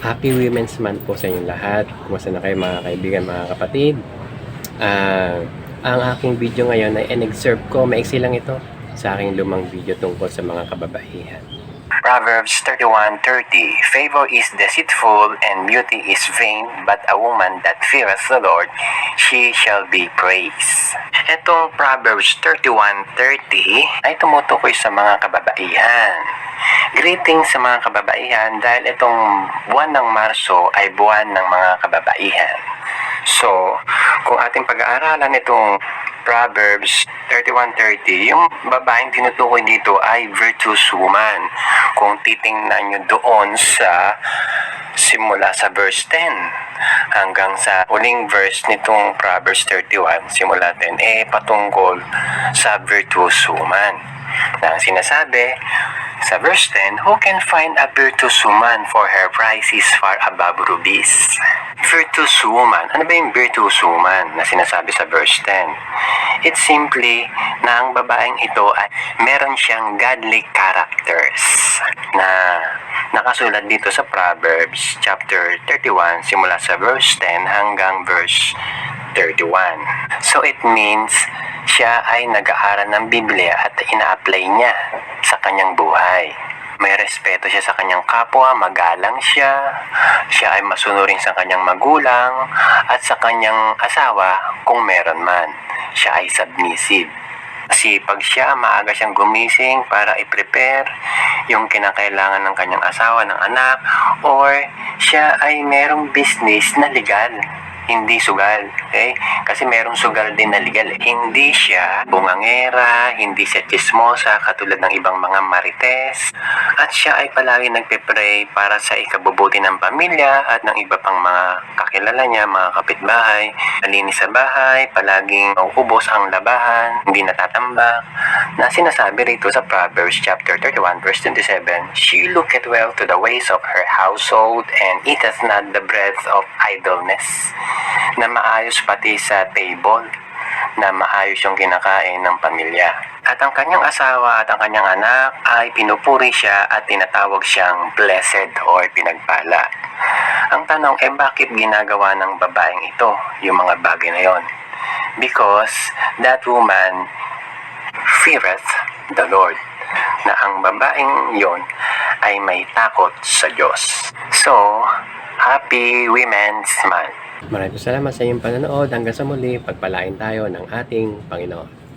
Happy Women's Month po sa inyong lahat. Kumusta na kayo mga kaibigan, mga kapatid? Ang aking video ngayon ay in-excerpt ko, maiksi lang ito, sa aking lumang video tungkol sa mga kababaihan. Proverbs 31:30, Favor is deceitful and beauty is vain, but a woman that feareth the Lord, she shall be praised. Itong Proverbs 31:30 ay tumutukoy sa mga kababaihan. Greetings sa mga kababaihan dahil itong buwan ng Marso ay buwan ng mga kababaihan. So, kung ating pag-aaralan itong Proverbs 31:30, yung babaeng tinutukoy dito ay virtuous woman. Kung titingnan nyo doon sa simula sa verse 10 hanggang sa uling verse nitong Proverbs 31, simula 10, patungkol sa virtuous woman. Na ang sinasabi sa verse 10, Who can find a virtuous woman, for her price is far above rubies? Virtuous woman. Ano ba yung virtuous woman na sinasabi sa verse 10? It's simply na ang babaeng ito ay meron siyang godly characters na nakasulat dito sa Proverbs chapter 31 simula sa verse 10 hanggang verse 31. So it means siya ay nag-aaral ng Biblia at ina-apply niya sa kanyang buhay. May respeto siya sa kanyang kapwa, magalang siya ay masunurin sa kanyang magulang at sa kanyang asawa kung meron man. Siya ay submissive. Kasi pag siya, maaga siyang gumising para i-prepare yung kinakailangan ng kanyang asawa, ng anak, or siya ay merong business na legal, hindi sugal. Okay? Kasi merong sugal din na legal. Hindi siya bungangera, hindi siya chismosa katulad ng ibang mga marites. At siya ay palagi nagpe-pray para sa ikabubuti ng pamilya at ng iba pang mga kakilala niya, mga kapitbahay. Malinis sa bahay, palaging ubos ang labahan, hindi natatambak. Na sinasabi rito sa Proverbs chapter 31 verse 27, She looketh well to the ways of her household and eateth not the bread of idleness. Na maayos pati sa table, na maayos yung kinakain ng pamilya. At ang kanyang asawa at ang kanyang anak ay pinupuri siya at tinatawag siyang blessed or pinagpala. Ang tanong bakit ginagawa ng babaeng ito yung mga bagay na yon? Because that woman feareth the Lord. Na ang babaeng yon ay may takot sa Diyos. So, Happy Women's Month! Maraming salamat sa iyong panonood. Hanggang sa muli, pagpalain tayo ng ating Panginoon.